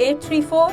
834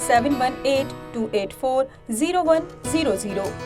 7182840100।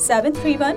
731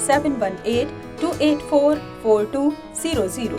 7182844200।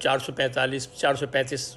435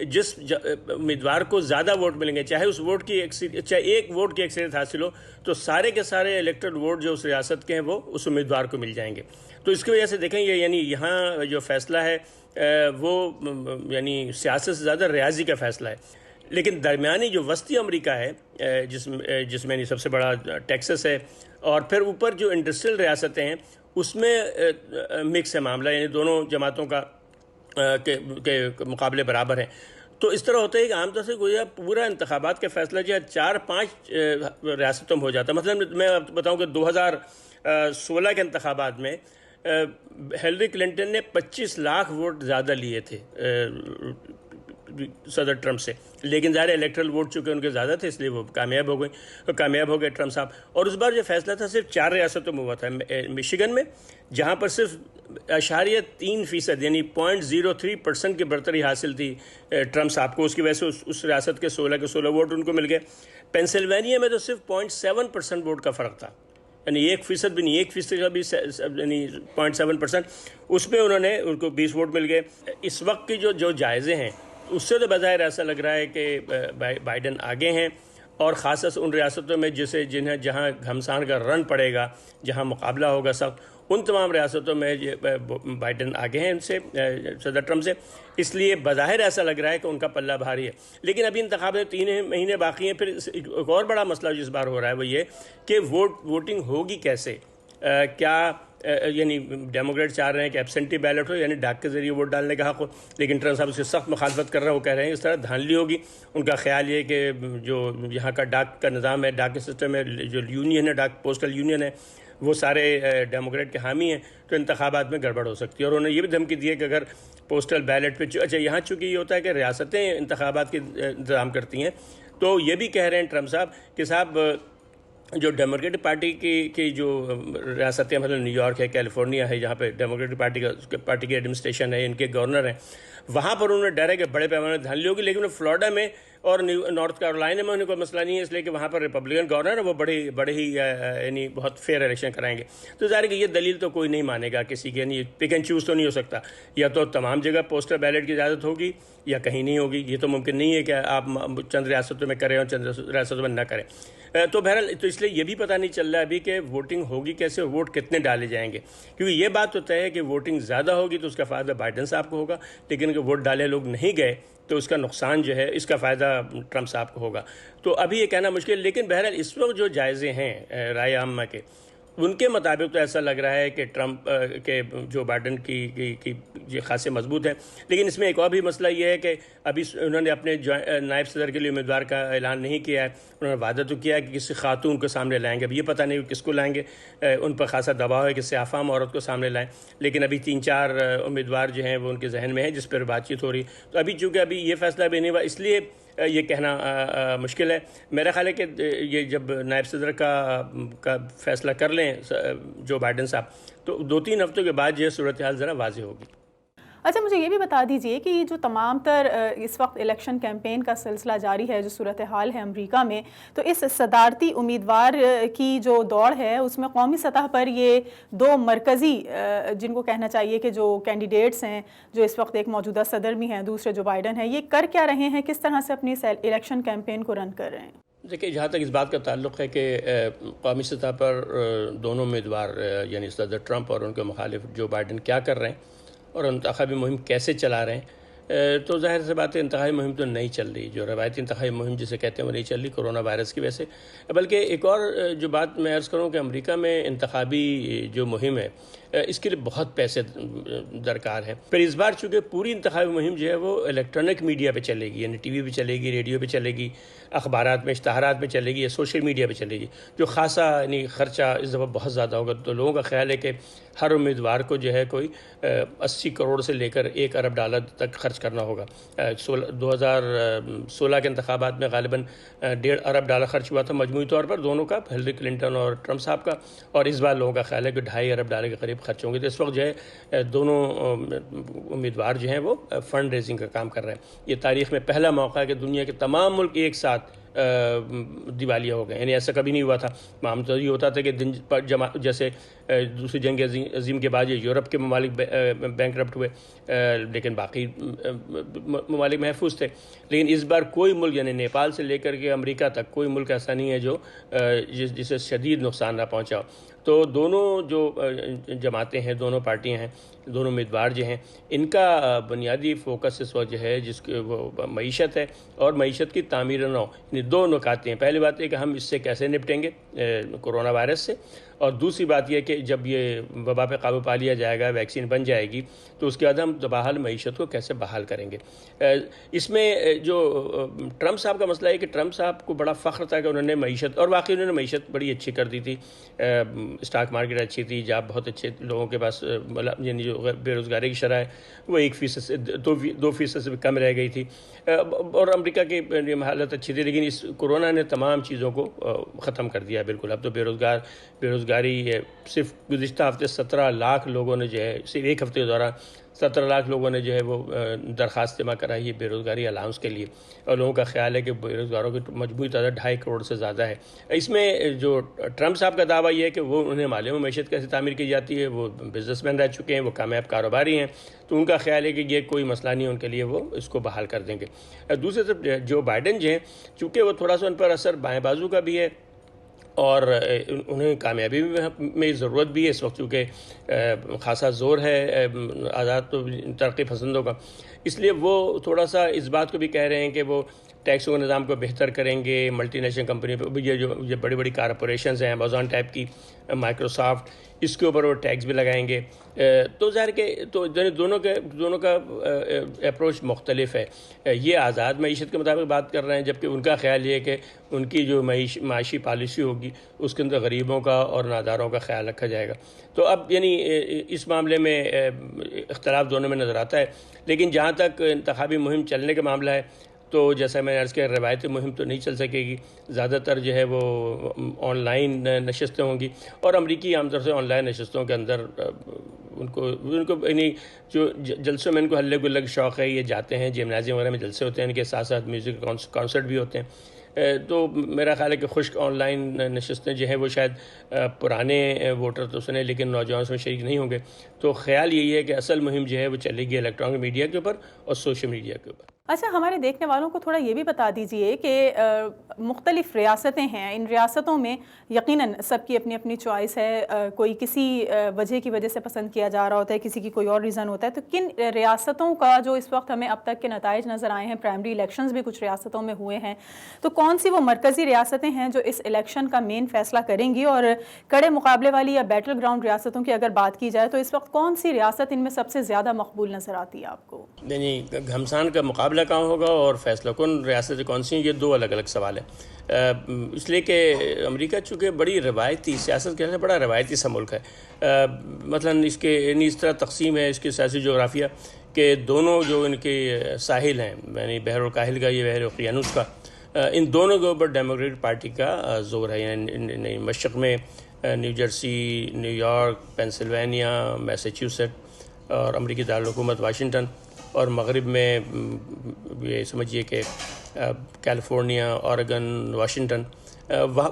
جس امیدوار کو زیادہ ووٹ ملیں گے، چاہے اس ووٹ کی چاہے ایک ووٹ کی اکثریت حاصل ہو، تو سارے کے سارے الیکٹڈ ووٹ جو اس ریاست کے ہیں وہ اس امیدوار کو مل جائیں گے. تو اس کی وجہ سے دیکھیں گے یعنی یہاں جو فیصلہ ہے وہ یعنی سیاست سے زیادہ ریاضی کا فیصلہ ہے. لیکن درمیانی جو وسطی امریکہ ہے جس میں سب سے بڑا ٹیکسس ہے، اور پھر اوپر جو انڈسٹریل ریاستیں ہیں اس میں مکس ہے معاملہ، یعنی دونوں جماعتوں کا کے مقابلے برابر ہیں. تو اس طرح ہوتا ہے کہ عام طور سے کوئی پورا انتخابات کا فیصلہ جو ہے 4-5 ریاستوں میں ہو جاتا ہے. مثلا میں بتاؤں کہ 2016 کے انتخابات میں ہیلری کلنٹن نے 25 لاکھ ووٹ زیادہ لیے تھے صدر ٹرمپ سے، لیکن ظاہر الیکٹرل ووٹ چونکہ ان کے زیادہ تھے اس لیے وہ کامیاب ہو گئے ٹرمپ صاحب. اور اس بار جو فیصلہ تھا صرف 4 ریاستوں میں ہوا تھا، مشیگن میں جہاں پر صرف 0.3% یعنی 0.03% کی برتری حاصل تھی ٹرمپ صاحب کو، اس کی وجہ سے اس ریاست کے 16 ووٹ ان کو مل گئے. پینسلوینیا میں تو صرف 0.7% ووٹ کا فرق تھا، یعنی 1% بھی نہیں، 1% کا بھی یعنی 0.7%، اس میں انہوں نے ان کو 20 ووٹ مل گئے. اس وقت کی جو جائزے ہیں اس سے تو بظاہر ایسا لگ رہا ہے کہ بائیڈن آگے ہیں، اور خاص ان ریاستوں میں جہاں گھمسان کا رن پڑے گا، جہاں مقابلہ ہوگا سخت، ان تمام ریاستوں میں بائیڈن آگے ہیں ان سے، صدر ٹرمپ سے. اس لیے بظاہر ایسا لگ رہا ہے کہ ان کا پلہ بھاری ہے. لیکن ابھی انتخاب میں 3 مہینے باقی ہیں. پھر ایک اور بڑا مسئلہ جو اس بار ہو رہا ہے وہ یہ کہ ووٹنگ ہوگی کیسے. کیا یعنی ڈیموکریٹ چاہ رہے ہیں کہ ایبسینٹی بیلٹ ہو، یعنی ڈاک کے ذریعے ووٹ ڈالنے کا حق ہو، لیکن ٹرمپ صاحب اس کی سخت مخالفت کر رہے ہیں. وہ کہہ رہے ہیں اس طرح دھاندلی ہوگی. ان کا خیال یہ کہ جو یہاں کا ڈاک کا نظام ہے، ڈاک کے سسٹم ہے، جو یونین ہے، ڈاک پوسٹل یونین ہے، وہ سارے ڈیموکریٹ کے حامی ہیں، تو انتخابات میں گڑبڑ ہو سکتی ہے. اور انہوں نے یہ بھی دھمکی دی ہے کہ اگر پوسٹل بیلٹ پہ اچھا یہاں چونکہ یہ ہوتا ہے کہ ریاستیں انتخابات کے انتظام کرتی ہیں، تو یہ بھی کہہ رہے ہیں ٹرمپ صاحب کہ صاحب جو ڈیموکریٹک پارٹی کی جو ریاستیں مثلا نیو یارک ہے، کیلیفورنیا ہے، جہاں پہ ڈیموکریٹک پارٹی کی ایڈمنسٹریشن ہے، ان کے گورنر ہیں، وہاں پر انہوں نے ڈرا ہے کہ بڑے پیمانے پر دھاندلی ہوگی. لیکن فلوریڈا میں اور نارتھ کیرولینا میں انہیں کوئی مسئلہ نہیں ہے، اس لیے کہ وہاں پر ریپبلکن گورنر ہے، وہ بڑے ہی یعنی بہت فیئر الیکشن کرائیں گے. تو ظاہر ہے کہ یہ دلیل تو کوئی نہیں مانے گا کسی کے، یعنی پک اینڈ چوز تو نہیں ہو سکتا. یا تو تمام جگہ پوسٹل بیلٹ کی اجازت ہوگی یا کہیں نہیں ہوگی. یہ تو ممکن نہیں ہے کہ آپ چند ریاستوں میں کریں اور چند ریاستوں میں نہ کریں. تو بہرحال تو اس لیے یہ بھی پتہ نہیں چل رہا ابھی کہ ووٹنگ ہوگی کیسے، ووٹ کتنے ڈالے جائیں گے. کیونکہ یہ بات تو طے ہے کہ ووٹنگ زیادہ ہوگی تو اس کا فائدہ بائیڈن صاحب کو ہوگا، لیکن اگر ووٹ ڈالے لوگ نہیں گئے تو اس کا نقصان جو ہے، اس کا فائدہ ٹرمپ صاحب کو ہوگا. تو ابھی یہ کہنا مشکل، لیکن بہرحال اس وقت جو جائزے ہیں رائے عامہ کے، ان کے مطابق تو ایسا لگ رہا ہے کہ ٹرمپ کے جو بائیڈن کی یہ خاصے مضبوط ہے. لیکن اس میں ایک اور بھی مسئلہ یہ ہے کہ ابھی انہوں نے اپنے نائب صدر کے لیے امیدوار کا اعلان نہیں کیا ہے. انہوں نے وعدہ تو کیا ہے کہ کسی خاتون کو سامنے لائیں گے. اب یہ پتہ نہیں کس کو لائیں گے، ان پر خاصا دباؤ ہے کہ سیاہ فام عورت کو سامنے لائیں. لیکن ابھی 3-4 امیدوار جو ہیں وہ ان کے ذہن میں ہیں جس پر بات چیت ہو رہی. تو ابھی چونکہ ابھی یہ فیصلہ بھی نہیں ہوا، اس لیے یہ کہنا مشکل ہے. میرا خیال ہے کہ یہ جب نائب صدر کا فیصلہ کر لیں جو بائیڈن صاحب، تو 2-3 ہفتوں کے بعد یہ صورتحال ذرا واضح ہوگی. اچھا مجھے یہ بھی بتا دیجئے کہ یہ جو تمام تر اس وقت الیکشن کیمپین کا سلسلہ جاری ہے، جو صورتحال ہے امریکہ میں، تو اس صدارتی امیدوار کی جو دوڑ ہے اس میں قومی سطح پر یہ 2 مرکزی جن کو کہنا چاہیے کہ جو کینڈیڈیٹس ہیں، جو اس وقت ایک موجودہ صدر بھی ہیں، دوسرے جو بائیڈن ہیں، یہ کر کیا رہے ہیں، کس طرح سے اپنی الیکشن کیمپین کو رن کر رہے ہیں؟ دیکھیں، جہاں تک اس بات کا تعلق ہے کہ قومی سطح پر دونوں امیدوار یعنی صدر ٹرمپ اور ان کے مخالف جو بائیڈن کیا کر رہے ہیں اور انتخابی مہم کیسے چلا رہے ہیں، تو ظاہر سی بات ہے انتخابی مہم تو نہیں چل رہی. جو روایتی انتخابی مہم جسے کہتے ہیں وہ نہیں چل رہی کورونا وائرس کی وجہ سے. بلکہ ایک اور جو بات میں عرض کروں کہ امریکہ میں انتخابی جو مہم ہے اس کے لیے بہت پیسے درکار ہیں. پھر اس بار چونکہ پوری انتخابی مہم جو ہے وہ الیکٹرانک میڈیا پہ چلے گی، یعنی ٹی وی پہ چلے گی، ریڈیو پہ چلے گی، اخبارات میں، اشتہارات میں چلے گی، یا سوشل میڈیا پہ چلے گی، جو خاصا یعنی خرچہ اس دفعہ بہت زیادہ ہوگا. تو لوگوں کا خیال ہے کہ ہر امیدوار کو جو ہے کوئی 80 کروڑ سے لے کر $1 ارب تک خرچ کرنا ہوگا. 2016 کے انتخابات میں غالباً $1.5 ارب خرچ ہوا تھا مجموعی طور پر دونوں کا، ہلری کلنٹن اور ٹرمپ صاحب کا. اور اس بار لوگوں کا خیال ہے کہ $2.5 ارب کے قریب خرچ ہوں گے. تو اس وقت جو ہے دونوں امیدوار جو ہیں وہ فنڈ ریزنگ کا کام کر رہے ہیں. یہ تاریخ میں پہلا موقع ہے کہ دنیا کے تمام ملک ایک ساتھ دیوالیہ ہو گئے، یعنی ایسا کبھی نہیں ہوا تھا. عام طور یہ ہوتا تھا کہ دن جیسے دوسری جنگ عظیم کے بعد یہ یورپ کے ممالک بینکرپٹ ہوئے، لیکن باقی ممالک محفوظ تھے. لیکن اس بار کوئی ملک یعنی نیپال سے لے کر کے امریکہ تک کوئی ملک ایسا نہیں ہے جو جسے شدید نقصان نہ پہنچا ہو. تو دونوں جو جماعتیں ہیں، دونوں پارٹیاں ہیں، دونوں امیدوار جو ہیں، ان کا بنیادی فوکس اس وقت جو ہے جس کے وہ معیشت ہے اور معیشت کی تعمیر نو. یعنی دو نکات ہیں. پہلی بات یہ کہ ہم اس سے کیسے نپٹیں گے کورونا وائرس سے، اور دوسری بات یہ کہ جب یہ وبا پہ قابو پا لیا جائے گا، ویکسین بن جائے گی، تو اس کے بعد ہم بحال معیشت کو کیسے بحال کریں گے. اس میں جو ٹرمپ صاحب کا مسئلہ ہے کہ ٹرمپ صاحب کو بڑا فخر تھا کہ انہوں نے معیشت، اور واقعی انہوں نے معیشت بڑی اچھی کر دی تھی. اسٹاک مارکیٹ اچھی تھی، جاب بہت اچھے لوگوں کے پاس، یعنی جو بے روزگاری کی شرح ہے وہ 1% سے 2% سے بھی کم رہ گئی تھی، اور امریکہ کی حالت اچھی تھی. لیکن اس کورونا نے تمام چیزوں کو ختم کر دیا بالکل. اب تو بے روزگاری صرف گزشتہ ہفتے 17 لاکھ لوگوں نے جو ہے، صرف ایک ہفتے کے دوران 17 لاکھ لوگوں نے جو ہے وہ درخواست جمع کرائی ہے بے روزگاری الاؤنس کے لیے، اور لوگوں کا خیال ہے کہ بے روزگاروں کی مجموعی تعداد 2.5 کروڑ سے زیادہ ہے. اس میں جو ٹرمپ صاحب کا دعویٰ یہ ہے کہ وہ انہیں معلوم ہے معیشت کیسے تعمیر کی جاتی ہے، وہ بزنس مین رہ چکے ہیں، وہ کامیاب کاروباری ہیں، تو ان کا خیال ہے کہ یہ کوئی مسئلہ نہیں ہے ان کے لیے، وہ اس کو بحال کر دیں گے. دوسری طرف جو بائیڈن جو ہیں، چونکہ وہ تھوڑا سا ان پر اثر بائیں بازو کا بھی ہے اور انہیں کامیابی میں ضرورت بھی ہے اس وقت، چونکہ خاصا زور ہے آزاد ترقی پسندوں کا، اس لیے وہ تھوڑا سا اس بات کو بھی کہہ رہے ہیں کہ وہ ٹیکسوں کے نظام کو بہتر کریں گے. ملٹی نیشنل کمپنی پہ یہ بڑی بڑی کارپوریشنز ہیں، امیزون ٹائپ کی، مائکروسافٹ، اس کے اوپر وہ ٹیکس بھی لگائیں گے. تو ظاہر کہ تو دونوں کا اپروچ مختلف ہے. یہ آزاد معیشت کے مطابق بات کر رہے ہیں، جبکہ ان کا خیال یہ ہے کہ ان کی جو معاشی پالیسی ہوگی اس کے اندر غریبوں کا اور ناداروں کا خیال رکھا جائے گا. تو اب یعنی اس معاملے میں اختلاف دونوں میں نظر آتا ہے. لیکن جہاں تک انتخابی مہم چلنے کا معاملہ ہے، تو جیسا میں نے عرض کیا، روایتی مہم تو نہیں چل سکے گی. زیادہ تر جو ہے وہ آن لائن نشستیں ہوں گی، اور امریکی عام طور سے آن لائن نشستوں کے اندر ان کو یعنی جو جلسوں میں ان کو ہلے گلے کا شوق ہے، یہ جاتے ہیں جمنازیم وغیرہ میں جلسے ہوتے ہیں، ان کے ساتھ ساتھ میوزک کانسرٹ بھی ہوتے ہیں. تو میرا خیال ہے کہ خشک آن لائن نشستیں جو ہیں وہ شاید پرانے ووٹر تو سنیں لیکن نوجوان اس میں شریک نہیں ہوں گے. تو خیال یہی ہے کہ اصل مہم جو ہے وہ چلے گی الیکٹرانک میڈیا کے اوپر اور سوشل میڈیا کے اوپر. اچھا، ہمارے دیکھنے والوں کو تھوڑا یہ بھی بتا دیجئے کہ مختلف ریاستیں ہیں، ان ریاستوں میں یقیناً سب کی اپنی اپنی چوائس ہے، کوئی کسی وجہ کی وجہ سے پسند کیا جا رہا ہوتا ہے، کسی کی کوئی اور ریزن ہوتا ہے. تو کن ریاستوں کا جو اس وقت ہمیں اب تک کے نتائج نظر آئے ہیں، پرائمری الیکشنز بھی کچھ ریاستوں میں ہوئے ہیں، تو کون سی وہ مرکزی ریاستیں ہیں جو اس الیکشن کا مین فیصلہ کریں گی؟ اور کڑے مقابلے والی یا بیٹل گراؤنڈ ریاستوں کی اگر بات کی جائے تو اس وقت کون سی ریاست ان میں سب سے زیادہ مقبول نظر آتی ہے آپ کو؟ یعنی گھمسان کا مقابلہ کہاں ہوگا اور فیصلہ کن ریاستیں کون سی ہیں، یہ دو الگ الگ سوال ہیں. اس لیے کہ امریکہ چونکہ بڑی روایتی سیاست کے بڑا روایتی سا ملک ہے. مثلا اس کے یعنی اس طرح تقسیم ہے اس کی سیاسی جغرافیہ کہ دونوں جو ان کے ساحل ہیں، یعنی بحر الکاہل کا، یہ بحر اقیانوس کا، ان دونوں کے اوپر ڈیموکریٹک پارٹی کا زور ہے. یعنی مشرق میں New Jersey, New York, Pennsylvania, Massachusetts اور امریکی دارالحکومت واشنگٹن، اور مغرب میں یہ سمجھیے کہ کیلیفورنیا، اورگن، واشنگٹن،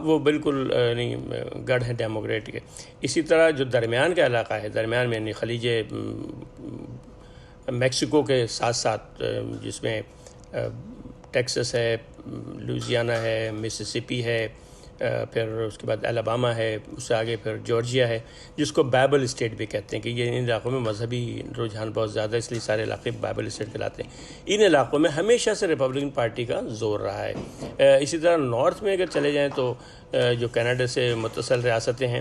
وہ بالکل گڑھ ہیں ڈیموکریٹ کے. اسی طرح جو درمیان کا علاقہ ہے، درمیان میں یعنی خلیج میکسیکو کے ساتھ ساتھ، جس میں ٹیکسس ہے، لوئزیانا ہے، مسیسپی ہے، پھر اس کے بعد الاباما ہے، اس سے آگے پھر جارجیا ہے، جس کو بائبل اسٹیٹ بھی کہتے ہیں کہ یہ ان علاقوں میں مذہبی رجحان بہت زیادہ ہے، اس لیے سارے علاقے بائبل اسٹیٹ کہلاتے ہیں. ان علاقوں میں ہمیشہ سے ریپبلکن پارٹی کا زور رہا ہے. اسی طرح نارتھ میں اگر چلے جائیں تو جو کینیڈا سے متصل ریاستیں ہیں،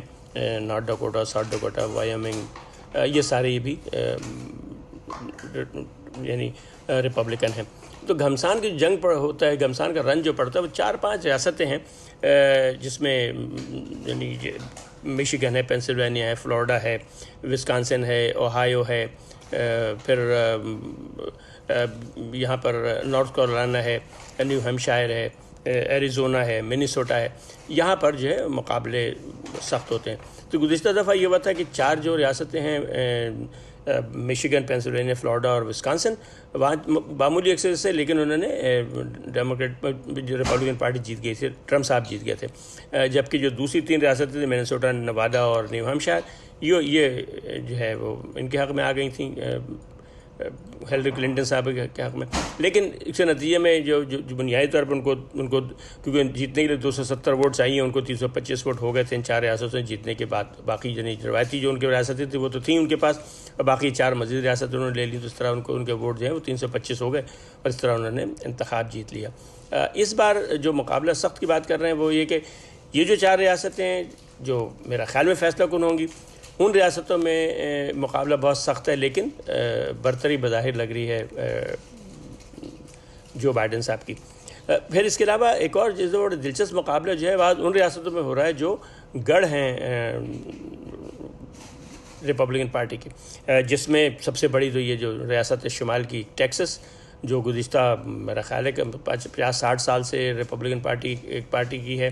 north Dakota, south Dakota, Wyoming, یہ سارے بھی یعنی ریپبلکن ہیں. تو گھمسان کی جنگ پر ہوتا ہے، گھمسان کا رن جو پڑتا ہے وہ 4-5 ریاستیں ہیں، جس میں یعنی مشیگن ہے، پینسلوینیا ہے، فلوریڈا ہے، وسکانسن ہے، اوہایو ہے، پھر یہاں پر نارتھ کیرولینا ہے، نیو ہیمپشائر ہے، ایریزونا ہے، منیسوٹا ہے. یہاں پر جو ہے مقابلے سخت ہوتے ہیں. تو گزشتہ دفعہ یہ ہوا تھا کہ 4 جو ریاستیں ہیں مشیگن، پینسلوینیا، فلوریڈا اور وسکانسن، وہاں معمولی اکثریت سے، لیکن انہوں نے ریپبلکن پارٹی جیت گئی تھی، ٹرمپ صاحب جیت گئے تھے. جبکہ جو دوسری 3 ریاستیں تھیں، مینیسوٹا، نوادا اور نیو ہیمپشائر، یہ جو ہے وہ ان کے حق میں آ گئی تھیں، ہیلری کلنٹن صاحب کے حق میں. لیکن اس کے نتیجے میں جو بنیادی طور پر ان کو کیونکہ جیتنے کے لیے 270 ووٹ چاہیے، ان کو 325 ووٹ ہو گئے تھے ان 4 ریاستوں سے جیتنے کے بعد. باقی یعنی روایتی جو ان کی ریاستیں تھیں وہ تو تھیں ان کے پاس، اور باقی 4 مزید ریاستیں انہوں نے لے لی، تو اس طرح ان کے ووٹ جو ہیں وہ 325 ہو گئے، اور اس طرح انہوں نے انتخاب جیت لیا. اس بار جو مقابلہ سخت کی بات کر رہے ہیں وہ یہ کہ یہ جو 4 ریاستیں جو میرا خیال میں فیصلہ کن ہوں گی، ان ریاستوں میں مقابلہ بہت سخت ہے، لیکن برتری بظاہر لگ رہی ہے جو بائیڈن صاحب کی. پھر اس کے علاوہ ایک اور بڑا دلچسپ مقابلہ جو ہے وہ ان ریاستوں میں ہو رہا ہے جو گڑھ ہیں ریپبلکن پارٹی کی، جس میں سب سے بڑی تو یہ جو ریاست شمال کی ٹیکسس، جو گزشتہ میرا خیال ہے کہ 50-60 سال سے ریپبلکن پارٹی ایک پارٹی کی ہے.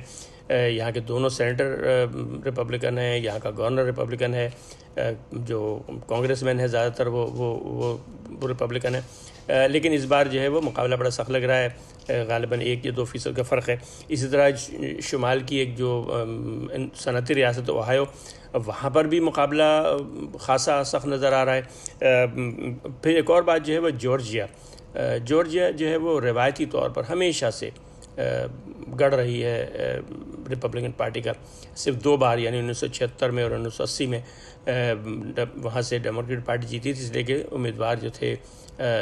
یہاں کے دونوں سینیٹر ریپبلکن ہیں، یہاں کا گورنر ریپبلکن ہے، جو کانگریس مین ہے زیادہ تر وہ ریپبلکن ہے. لیکن اس بار جو ہے وہ مقابلہ بڑا سخت لگ رہا ہے، غالباً 1 یا 2% کا فرق ہے. اسی طرح شمال کی ایک جو صنعتی ریاست اوہایو، وہاں پر بھی مقابلہ خاصا سخت نظر آ رہا ہے. پھر ایک اور بات جو ہے وہ جورجیا جو ہے وہ روایتی طور پر ہمیشہ سے گڑھ رہی ہے ریپبلکن پارٹی کا. صرف 2 بار یعنی 1976 میں اور 1980 میں وہاں سے ڈیموکریٹ پارٹی جیتی تھی، اس لیے کہ امیدوار جو تھے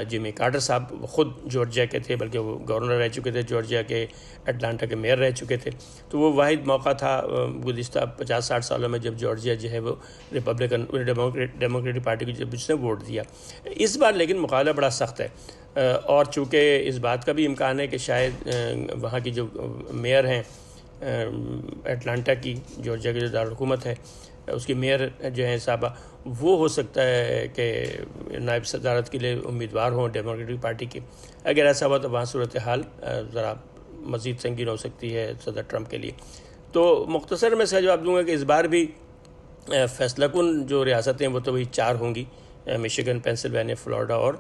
جمی کارٹر صاحب وہ خود جورجیا کے تھے، بلکہ وہ گورنر رہ چکے تھے جورجیا کے، اٹلانٹا کے میئر رہ چکے تھے. تو وہ واحد موقع تھا گزشتہ 50-60 سالوں میں جب جورجیا جو ہے وہ ڈیموکریٹک پارٹی کو جب اس نے ووٹ دیا. اس بار لیکن مقابلہ بڑا سخت ہے، اور چونکہ اس بات کا بھی امکان ہے کہ شاید وہاں کی جو میئر ہیں اٹلانٹا کی، جورجیا کی جو دارالحکومت ہے، اس کی میئر جو ہیں صاحبہ، وہ ہو سکتا ہے کہ نائب صدارت کے لیے امیدوار ہوں ڈیموکریٹک پارٹی کی. اگر ایسا ہوا تو وہاں صورتحال ذرا مزید سنگین ہو سکتی ہے صدر ٹرمپ کے لیے. تو مختصر میں اس کا جواب دوں گا کہ اس بار بھی فیصلہ کن جو ریاستیں وہ تو وہی 4 ہوں گی، مشیگن، پینسلوینیا، فلوریڈا اور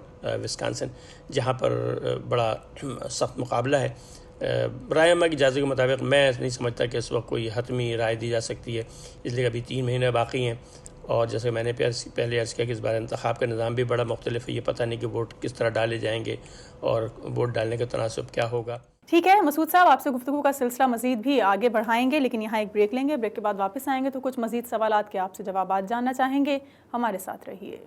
وسکانسن، جہاں پر بڑا سخت مقابلہ ہے. رائے عامہ کی اجازت کے مطابق میں نہیں سمجھتا کہ اس وقت کوئی حتمی رائے دی جا سکتی ہے، اس لیے ابھی 3 مہینے باقی ہیں. اور جیسے میں نے پہلے عرض کیا کہ اس بار انتخاب کا نظام بھی بڑا مختلف ہے، یہ پتہ نہیں کہ ووٹ کس طرح ڈالے جائیں گے اور ووٹ ڈالنے کا تناسب کیا ہوگا. ٹھیک ہے مسعود صاحب، آپ سے گفتگو کا سلسلہ مزید بھی آگے بڑھائیں گے، لیکن یہاں ایک بریک لیں گے. بریک کے بعد واپس آئیں گے تو کچھ مزید سوالات کے آپ سے جوابات جاننا چاہیں گے. ہمارے ساتھ رہیے.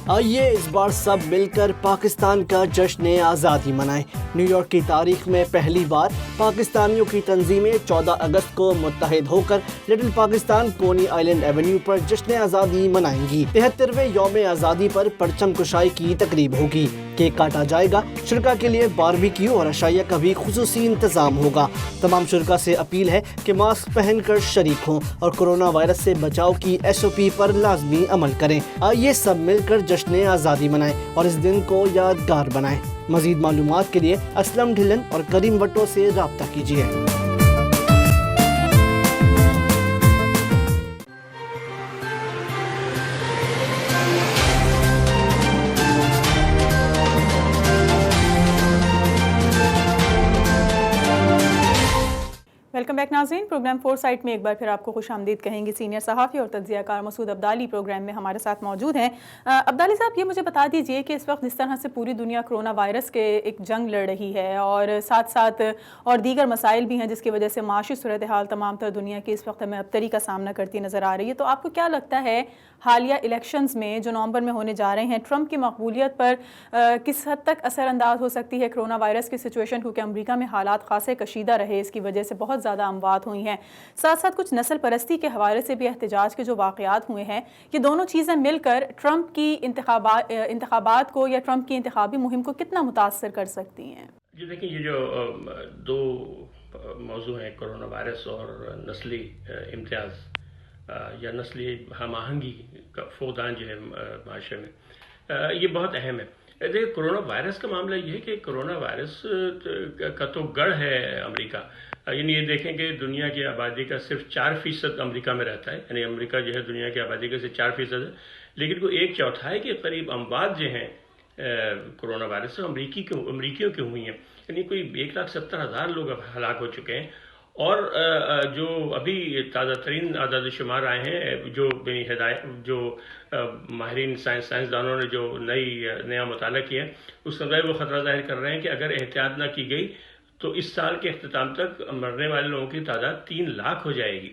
آئیے اس بار سب مل کر پاکستان کا جشن آزادی منائیں. نیو یارک کی تاریخ میں پہلی بار پاکستانیوں کی تنظیمیں 14 اگست کو متحد ہو کر لٹل پاکستان کونی آئلینڈ ایونیو پر جشن آزادی منائیں گی. 73ویں یوم آزادی پر پرچم کشائی کی تقریب ہوگی، کیک کاٹا جائے گا، شرکا کے لیے باربیکیو اور عشائیہ کا بھی خصوصی انتظام ہوگا. تمام شرکا سے اپیل ہے کہ ماسک پہن کر شریک ہوں اور کورونا وائرس سے بچاؤ کی SOP پر لازمی عمل کریں. آئیے سب مل کر جشن آزادی منائیں اور اس دن کو یادگار بنائیں. مزید معلومات کے لیے اسلم ڈھلن اور کریم وٹو سے رابطہ کیجیے. ویلکم بیک ناظرین. پروگرام 4 سائٹ میں ایک بار پھر آپ کو خوش آمدید کہیں گے. سینئر صحافی اور تجزیہ کار مسعود عبدالی پروگرام میں ہمارے ساتھ موجود ہیں. عبدالی صاحب، یہ مجھے بتا دیجئے کہ اس وقت جس طرح سے پوری دنیا کرونا وائرس کے ایک جنگ لڑ رہی ہے اور ساتھ ساتھ اور دیگر مسائل بھی ہیں جس کی وجہ سے معاشی صورتحال تمام تر دنیا کی اس وقت ہمیں ابتری کا سامنا کرتی نظر آ رہی ہے، تو آپ کو کیا لگتا ہے حالیہ الیکشنز میں جو نومبر میں ہونے جا رہے ہیں، ٹرمپ کی مقبولیت پر کس حد تک اثر انداز ہو سکتی ہے کرونا وائرس کی سچویشن؟ کیونکہ امریکہ میں حالات خاصے کشیدہ رہے، اس کی وجہ سے بہت زیادہ اموات ہوئی ہیں. ساتھ ساتھ کچھ نسل پرستی کے حوالے سے بھی احتجاج کے جو واقعات ہوئے ہیں، یہ دونوں چیزیں مل کر ٹرمپ کی انتخابات کو یا ٹرمپ کی انتخابی مہم کو کتنا متاثر کر سکتی ہیں؟ جی دیکھیں، یہ جو 2 موضوع ہیں، کرونا وائرس اور نسلی امتیاز، یا نسلی ہم آہنگی کا فقدان جو ہے معاشرے میں، یہ بہت اہم ہے۔ دیکھیں کرونا وائرس کا معاملہ یہ ہے کہ کرونا وائرس کا تو گڑھ ہے امریکہ، یعنی یہ دیکھیں کہ دنیا کی آبادی کا صرف 4% امریکہ میں رہتا ہے، یعنی امریکہ جو ہے دنیا کی آبادی کا صرف 4% ہے، لیکن وہ 1/4 کے قریب اموات جو ہیں کرونا وائرس سے امریکیوں کی ہوئی ہیں، یعنی کوئی 1,70,000 لوگ اب ہلاک ہو چکے ہیں۔ اور جو ابھی تازہ ترین اعداد و شمار آئے ہیں، جو جو ماہرین سائنسدانوں نے جو نیا مطالعہ کیا ہے، اس کا وہ خطرہ ظاہر کر رہے ہیں کہ اگر احتیاط نہ کی گئی تو اس سال کے اختتام تک مرنے والے لوگوں کی تعداد 3 لاکھ ہو جائے گی۔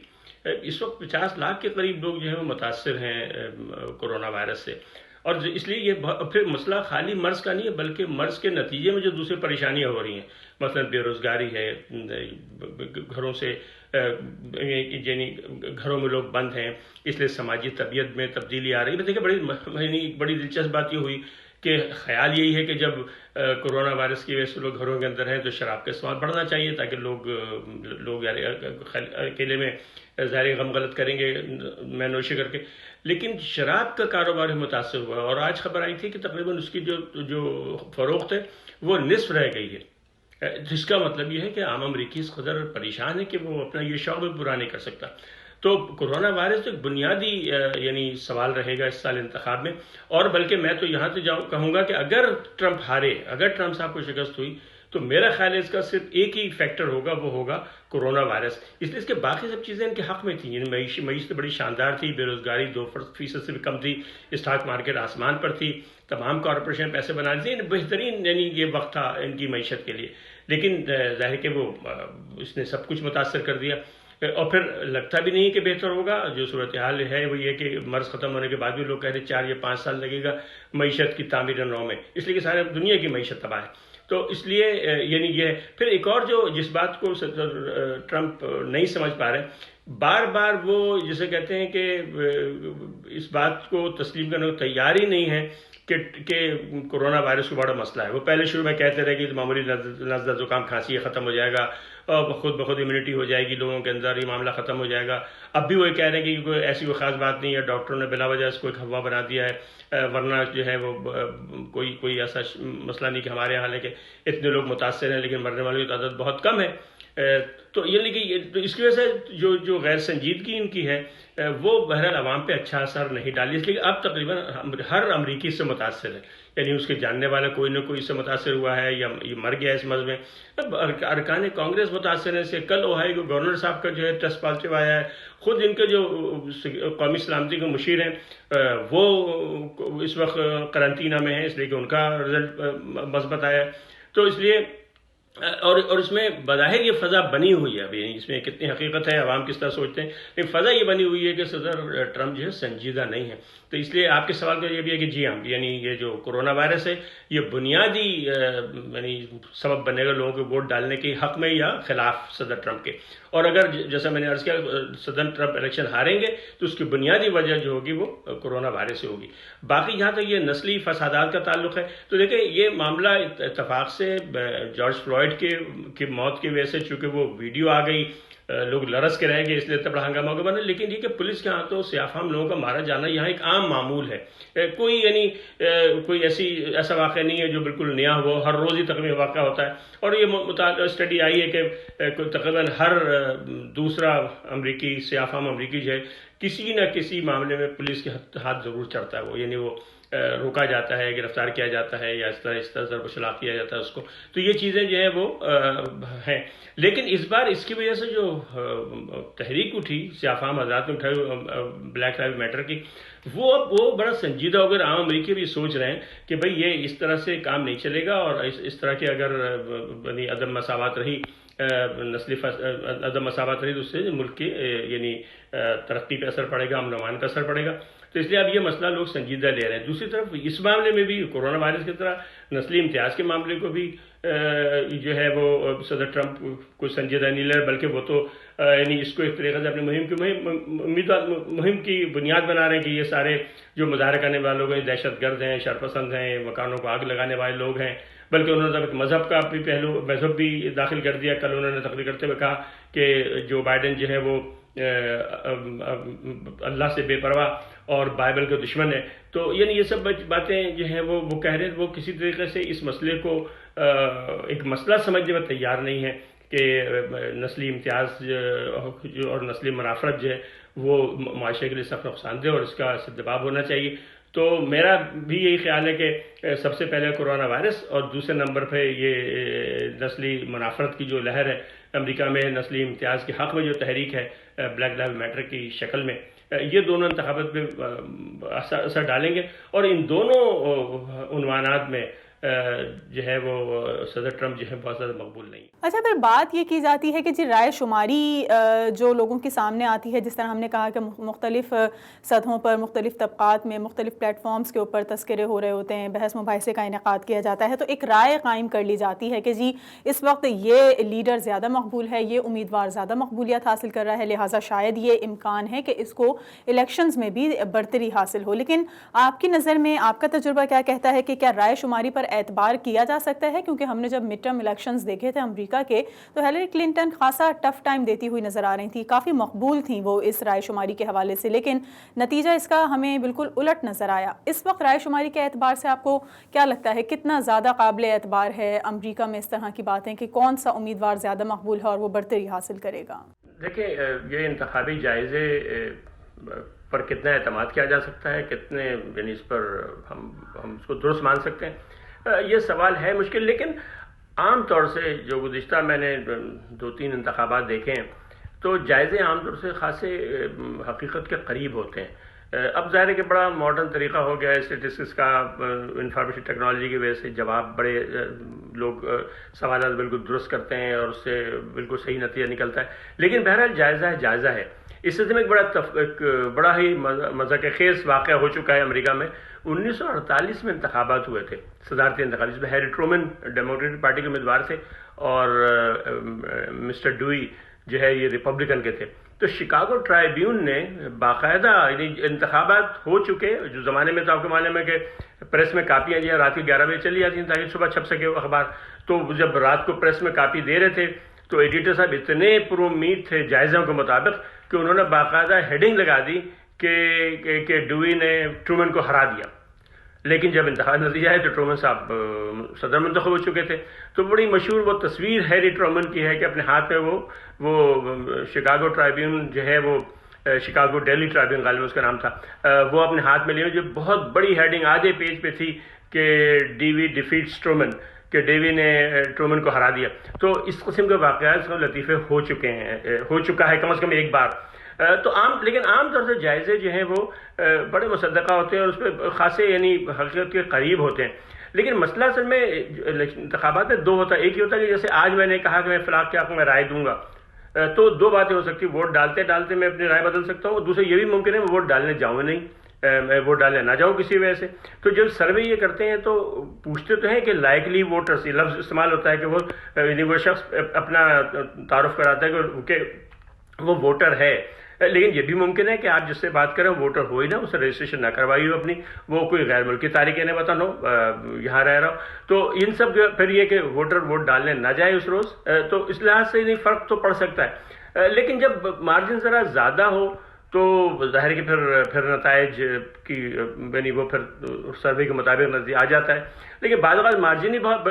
اس وقت 50 لاکھ کے قریب لوگ جو ہیں وہ متاثر ہیں کرونا وائرس سے، اور اس لیے یہ پھر مسئلہ خالی مرض کا نہیں ہے، بلکہ مرض کے نتیجے میں جو دوسری پریشانیاں ہو رہی ہیں، مثلا بے روزگاری ہے، گھروں سے یعنی گھروں میں لوگ بند ہیں، اس لیے سماجی طبیعت میں تبدیلی آ رہی ہے۔ دیکھیں بڑی دلچسپ بات یہ ہوئی کہ خیال یہی ہے کہ جب کرونا وائرس کی وجہ سے لوگ گھروں کے اندر ہیں تو شراب کا استعمال بڑھنا چاہیے، تاکہ لوگ اکیلے میں ظاہر غم غلط کریں گے میں نوشی کر کے، لیکن شراب کا کاروبار متاثر ہوا، اور آج خبر آئی تھی کہ تقریباً اس کی جو فروخت ہے وہ نصف رہ گئی ہے، جس کا مطلب یہ ہے کہ عام امریکی اس قدر پریشان ہے کہ وہ اپنا یہ شوق بھی پورا نہیں کر سکتا۔ تو کرونا وائرس ایک بنیادی یعنی سوال رہے گا اس سال انتخاب میں، اور بلکہ میں تو یہاں سے کہوں گا کہ اگر ٹرمپ ہارے، اگر ٹرمپ صاحب کو شکست ہوئی، تو میرا خیال ہے اس کا صرف ایک ہی فیکٹر ہوگا، وہ ہوگا کرونا وائرس، اس لیے اس کے باقی سب چیزیں ان کے حق میں تھیں، یعنی معیشت بڑی شاندار تھی، بے روزگاری 2% سے بھی کم تھی، اسٹاک مارکیٹ آسمان پر تھی، تمام کارپوریشن پیسے بنا رہی تھی، بہترین یعنی یہ وقت تھا ان کی معیشت کے لیے، لیکن ظاہر کہ وہ اس نے سب کچھ متاثر کر دیا، اور پھر لگتا بھی نہیں کہ بہتر ہوگا۔ جو صورتحال ہے وہ یہ کہ مرض ختم ہونے کے بعد بھی لوگ کہہ رہے ہیں 4 یا 5 سال لگے گا معیشت کی تعمیر نو میں، اس لیے کہ سارے دنیا کی معیشت تباہ ہے۔ تو اس لیے یعنی یہ پھر ایک اور جس بات کو ٹرمپ نہیں سمجھ پا رہے، بار بار وہ جسے کہتے ہیں کہ اس بات کو تسلیم کرنے کو تیار ہی نہیں ہے کہ کرونا وائرس کو بڑا مسئلہ ہے۔ وہ پہلے شروع میں کہتے رہے کہ معمولی نزلہ زکام کھانسی ختم ہو جائے گا، اور خود بخود امیونٹی ہو جائے گی لوگوں کے اندر، یہ معاملہ ختم ہو جائے گا۔ اب بھی وہ کہہ رہے ہیں کہ ایسی کوئی خاص بات نہیں ہے، ڈاکٹروں نے بلا وجہ اس کو ایک ہوا بنا دیا ہے، ورنہ جو ہے وہ کوئی ایسا مسئلہ نہیں کہ ہمارے یہاں ہے کہ اتنے لوگ متاثر ہیں لیکن مرنے والوں کی تعداد بہت کم ہے۔ تو یعنی کہ اس کی وجہ سے جو غیر سنجیدگی ان کی ہے وہ بہرحال عوام پہ اچھا اثر نہیں ڈالی، اس لیے اب تقریباً ہر امریکی سے متاثر ہے، یعنی اس کے جاننے والا کوئی نہ کوئی اس سے متاثر ہوا ہے یا یہ مر گیا اس مرض میں۔ اب ارکان کانگریس متاثر ہیں، سے کل اوہائیو کے گورنر صاحب کا جو ہے ٹیسٹ پازیٹیو آیا ہے، خود ان کے جو قومی سلامتی کے مشیر ہیں وہ اس وقت قرنطینہ میں ہیں، اس لیے کہ ان کا رزلٹ مثبت آیا ہے۔ تو اس لیے اور اس میں بظاہر یہ فضا بنی ہوئی ہے، ابھی اس میں کتنی حقیقت ہے، عوام کس طرح سوچتے ہیں، لیکن فضا یہ بنی ہوئی ہے کہ صدر ٹرمپ جو ہے سنجیدہ نہیں ہے۔ تو اس لیے آپ کے سوال کا یہ بھی ہے کہ جی ہاں، یعنی یہ جو کرونا وائرس ہے یہ بنیادی یعنی سبب بنے گا لوگوں کے ووٹ ڈالنے کے حق میں یا خلاف صدر ٹرمپ کے، اور اگر جیسا میں نے عرض کیا صدر ٹرمپ الیکشن ہاریں گے تو اس کی بنیادی وجہ جو ہوگی وہ کرونا وائرس سے ہوگی۔ باقی جہاں تک یہ نسلی فسادات کا تعلق ہے تو دیکھیں یہ معاملہ اتفاق سے جارج فلوئڈ کی موت کی وجہ سے چونکہ وہ ویڈیو آ گئی، لوگ لرز کے رہ گئے، اس لیے اتنا بڑا ہنگامہ بنا، لیکن یہ کہ پولیس کے ہاتھوں سیاہ فام لوگوں کا مارا جانا یہاں ایک عام معمول ہے، کوئی ایسا واقعہ نہیں ہے جو بالکل نیا ہو، ہر روز ہی تقریباً واقعہ ہوتا ہے۔ اور یہ اسٹڈی آئی ہے کہ تقریباً ہر دوسرا امریکی سیاہ فام امریکی جو ہے کسی نہ کسی معاملے میں پولیس کے ہاتھ ضرور چڑھتا ہے، یعنی وہ روکا جاتا ہے، گرفتار کیا جاتا ہے، یا اس طرح ضرب و شلاق کیا جاتا ہے اس کو۔ تو یہ چیزیں جو ہیں وہ ہیں، لیکن اس بار اس کی وجہ سے جو تحریک اٹھی سیاہ فام حضرات نے اٹھائی بلیک لائیو میٹر کی، وہ بڑا سنجیدہ ہو گیا۔ عام امریکی بھی سوچ رہے ہیں کہ بھئی یہ اس طرح سے کام نہیں چلے گا، اور اس طرح کے اگر عدم مساوات رہی، نسلی عدم مساوات رہی تو اس سے ملک کی یعنی ترقی پہ اثر پڑے گا، امن و امان کا اثر پڑے گا۔ تو اس لیے اب یہ مسئلہ لوگ سنجیدہ لے رہے ہیں۔ دوسری طرف اس معاملے میں بھی کرونا وائرس کی طرح نسلی امتیاز کے معاملے کو بھی جو ہے وہ صدر ٹرمپ کو سنجیدہ نہیں لے رہے، بلکہ وہ تو یعنی اس کو ایک طریقے سے اپنی مہم کی بنیاد بنا رہے ہیں کہ یہ سارے جو مظاہرہ کرنے والے لوگ ہیں دہشت گرد ہیں، شرپسند ہیں، مکانوں کو آگ لگانے والے لوگ ہیں، بلکہ انہوں نے مذہب کا بھی مذہب بھی داخل کر دیا۔ کل انہوں نے تقریر کرتے ہوئے کہا کہ جو بائیڈن جو ہے وہ اللہ سے بے پرواہ اور بائبل کے دشمن ہے. تو یعنی یہ سب باتیں جو ہیں وہ کہہ رہے ہیں. وہ کسی طریقے سے اس مسئلے کو ایک مسئلہ سمجھنے میں تیار نہیں ہے کہ نسلی امتیاز اور نسلی منافرت جو ہے وہ معاشرے کے لیے سخت نقصان دہ اور اس کا سدباب ہونا چاہیے. تو میرا بھی یہی خیال ہے کہ سب سے پہلے کورونا وائرس اور دوسرے نمبر پہ یہ نسلی منافرت کی جو لہر ہے امریکہ میں, نسلی امتیاز کے حق میں جو تحریک ہے بلیک لائیو میٹر کی شکل میں, یہ دونوں انتخابات پہ اثر ڈالیں گے. اور ان دونوں عنوانات میں جو ہے وہ صدر ٹرمپ جو ہے بہت زیادہ مقبول نہیں. اچھا, پھر بات یہ کی جاتی ہے کہ جی رائے شماری جو لوگوں کے سامنے آتی ہے, جس طرح ہم نے کہا کہ مختلف سطحوں پر مختلف طبقات میں مختلف پلیٹ فارمز کے اوپر تذکرے ہو رہے ہوتے ہیں, بحث مباحثے کا انعقاد کیا جاتا ہے, تو ایک رائے قائم کر لی جاتی ہے کہ جی اس وقت یہ لیڈر زیادہ مقبول ہے, یہ امیدوار زیادہ مقبولیت حاصل کر رہا ہے, لہٰذا شاید یہ امکان ہے کہ اس کو الیکشنز میں بھی برتری حاصل ہو. لیکن آپ کی نظر میں آپ کا تجربہ کیا کہتا ہے کہ کیا رائے شماری پر اعتبار کیا جا سکتا ہے؟ کیونکہ ہم نے جب مڈ ٹرم الیکشنز دیکھے تھے امریکہ کے, تو ہیلری کلنٹن خاصا ٹف ٹائم دیتی ہوئی نظر آ رہی تھی, کافی مقبول تھیں وہ اس رائے شماری کے حوالے سے, لیکن نتیجہ اس کا ہمیں بالکل الٹ نظر آیا. اس وقت رائے شماری کے اعتبار سے آپ کو کیا لگتا ہے کتنا زیادہ قابل اعتبار ہے امریکہ میں اس طرح کی باتیں کہ کون سا امیدوار زیادہ مقبول ہے اور وہ برتری حاصل کرے گا؟ دیکھیں, یہ انتخابی جائزے پر کتنا اعتماد کیا جا سکتا ہے, کتنے یعنی اس پر ہم اس کو درست مان سکتے ہیں, یہ سوال ہے مشکل. لیکن عام طور سے جو گزشتہ میں نے 2-3 انتخابات دیکھے ہیں تو جائزے عام طور سے خاصے حقیقت کے قریب ہوتے ہیں. اب ظاہر ہے کہ بڑا ماڈرن طریقہ ہو گیا ہے اسٹیٹسٹکس کا, انفارمیشن ٹیکنالوجی کی وجہ سے جواب بڑے لوگ سوالات بالکل درست کرتے ہیں اور اس سے بالکل صحیح نتیجہ نکلتا ہے. لیکن بہرحال جائزہ ہے. اس سلسلے میں ایک بڑا ہی مذاق خیز واقعہ ہو چکا ہے امریکہ میں. 1948 میں انتخابات ہوئے تھے, صدارتی انتخابات, جس میں ہیری ٹرومن ڈیموکریٹک پارٹی کے امیدوار تھے اور مسٹر ڈوئی جو ہے یہ ریپبلکن کے تھے. تو شکاگو ٹرائیبیون نے باقاعدہ یعنی انتخابات ہو چکے, جو زمانے میں تو آپ کے معلوم ہے کہ پریس میں کاپیاں جو ہے رات کے 11 بجے چلی جاتی ہیں تاکہ صبح چھپ سکے وہ اخبار. تو جب رات کو پریس میں کاپی دے رہے تھے تو ایڈیٹر صاحب اتنے پر امید تھے جائزوں کے مطابق کہ انہوں نے باقاعدہ ہیڈنگ لگا دی کہ ڈوئی نے ٹرومن کو ہرا دیا. لیکن جب انتخاب نتیجہ ہے تو ٹرومن صاحب صدر منتخب ہو چکے تھے. تو بڑی مشہور وہ تصویر ہیری ٹرومن کی ہے کہ اپنے ہاتھ میں وہ شکاگو ٹرائیبیون جو ہے وہ شکاگو ڈیلی ٹرائیبیون غالباً اس کا نام تھا, وہ اپنے ہاتھ میں لیے, جو بہت بڑی ہیڈنگ آدھے پیج پہ تھی کہ ڈیوی ڈیفیٹس ٹرومن, کہ ڈیوی نے ٹرومن کو ہرا دیا. تو اس قسم کے واقعات لطیفے ہو چکا ہے کم از کم ایک بار. تو لیکن عام طور سے جائزے جو ہیں وہ بڑے مصدقہ ہوتے ہیں اور اس پہ خاصے یعنی حقیقت کے قریب ہوتے ہیں. لیکن مسئلہ اصل میں انتخابات میں 2 ہوتا ہے. ایک یہ ہوتا ہے کہ جیسے آج میں نے کہا کہ میں فلاں کے حق میں رائے دوں گا, تو 2 باتیں ہو سکتی ہیں. ووٹ ڈالتے میں اپنی رائے بدل سکتا ہوں, اور دوسرا یہ بھی ممکن ہے میں ووٹ ڈالنے جاؤں نہیں, میں ووٹ ڈالنے نہ جاؤں کسی وجہ سے. تو جب سروے یہ کرتے ہیں تو پوچھتے تو ہیں کہ لائکلی ووٹرس, یہ لفظ استعمال ہوتا ہے کہ وہ شخص اپنا تعارف کراتا ہے کہ وہ ووٹر ہے. لیکن یہ بھی ممکن ہے کہ آپ جس سے بات کریں ووٹر ہو ہی نہ, اسے رجسٹریشن نہ کروائی ہو اپنی, وہ کوئی غیر ملکی تارکین وطن ہو, یہاں رہ رہا ہو. تو ان سب پھر یہ کہ ووٹر ووٹ ڈالنے نہ جائے اس روز, تو اس لحاظ سے نہیں فرق تو پڑ سکتا ہے. لیکن جب مارجن ذرا زیادہ ہو تو ظاہر ہے کہ پھر نتائج کی یعنی وہ پھر سروے کے مطابق نتیجہ آ جاتا ہے. لیکن بعض اوقات مارجن ہی بہت,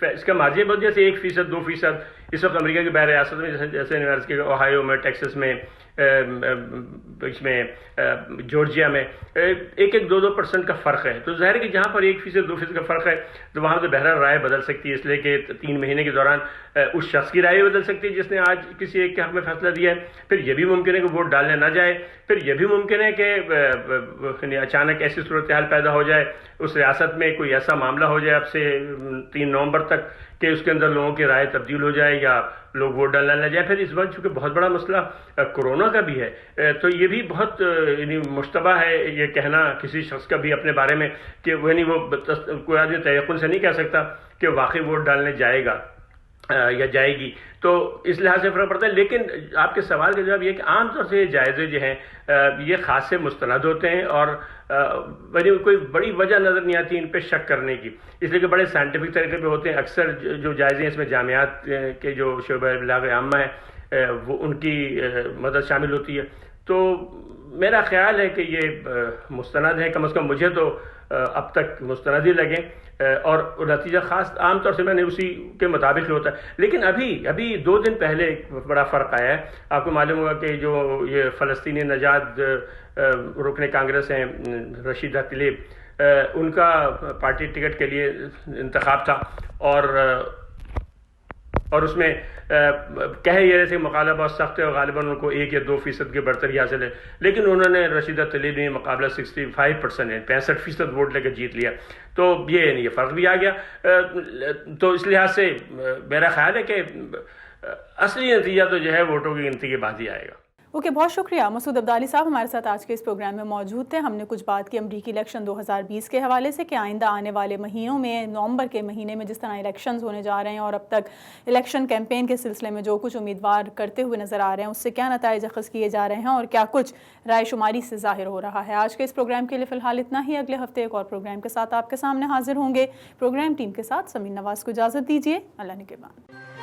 اس کا مارجن بہت, جیسے 1%, 2%. اس وقت امریکہ کی بہر ریاست میں جیسے یونیورسٹی اوہایو میں, ٹیکسس میں, اس میں جارجیا میں 1-2% کا فرق ہے. تو ظاہر ہے کہ جہاں پر 1%, 2% کا فرق ہے تو وہاں تو بہرحال رائے بدل سکتی ہے, اس لیے کہ 3 مہینے کے دوران اس شخص کی رائے بدل سکتی ہے جس نے آج کسی ایک کے حق میں فیصلہ دیا ہے. پھر یہ بھی ممکن ہے کہ ووٹ ڈالنے نہ جائے. پھر یہ بھی ممکن ہے کہ اچانک ایسی صورتحال پیدا ہو جائے اس ریاست میں, کوئی ایسا معاملہ ہو جائے اب سے 3 نومبر تک کہ اس کے اندر لوگوں کی رائے تبدیل ہو جائے یا لوگ ووٹ ڈالنا نہ جائے. پھر اس وقت چونکہ بہت بڑا مسئلہ کورونا کا بھی ہے تو یہ بھی بہت یعنی مشتبہ ہے یہ کہنا کسی شخص کا بھی اپنے بارے میں کہ وہ کوئی آدمی تیقن سے نہیں کہہ سکتا کہ واقعی ووٹ ڈالنے جائے گا یا جائے گی. تو اس لحاظ سے فرق پڑتا ہے. لیکن آپ کے سوال کا جواب یہ کہ عام طور سے یہ جائزے جو ہیں یہ خاصے مستند ہوتے ہیں اور کوئی بڑی وجہ نظر نہیں آتی ان پہ شک کرنے کی, اس لیے کہ بڑے سائنٹیفک طریقے پہ ہوتے ہیں. اکثر جو جائزے ہیں اس میں جامعات کے جو شعبہ ابلاغ عامہ ہے وہ ان کی مدد شامل ہوتی ہے. تو میرا خیال ہے کہ یہ مستند ہے، کم از کم مجھے تو اب تک مستند ہی لگیں، اور نتیجہ خاص عام طور سے میں نے اسی کے مطابق ہوتا ہے. لیکن ابھی 2 دن پہلے ایک بڑا فرق آیا ہے. آپ کو معلوم ہوگا کہ جو یہ فلسطینی نژاد رکن کانگریس ہیں رشیدہ تلیب، ان کا پارٹی ٹکٹ کے لیے انتخاب تھا، اور اس میں کہہ یہ رہے تھے مقابلہ بہت سخت ہے اور غالباً ان کو 1 یا 2% کی برتری حاصل ہے، لیکن انہوں نے رشیدہ تلیب نے مقابلہ 65% ہے، 65% ووٹ لے کر جیت لیا. تو یہ فرق بھی آ گیا. تو اس لحاظ سے میرا خیال ہے کہ اصلی نتیجہ تو جو ہے ووٹوں کی گنتی کے بعد ہی آئے گا. اوکے، بہت شکریہ مسعود عبدالی صاحب ہمارے ساتھ آج کے اس پروگرام میں موجود تھے. ہم نے کچھ بات کی امریکی الیکشن 2020 کے حوالے سے کہ آئندہ آنے والے مہینوں میں، نومبر کے مہینے میں جس طرح الیکشنز ہونے جا رہے ہیں اور اب تک الیکشن کیمپین کے سلسلے میں جو کچھ امیدوار کرتے ہوئے نظر آ رہے ہیں اس سے کیا نتائج اخذ کیے جا رہے ہیں اور کیا کچھ رائے شماری سے ظاہر ہو رہا ہے. آج کے اس پروگرام کے لیے فی الحال اتنا ہی. اگلے ہفتے ایک اور پروگرام کے ساتھ آپ کے سامنے حاضر ہوں گے. پروگرام ٹیم کے ساتھ سمین نواز کو اجازت دیجیے. اللہ نگہبان.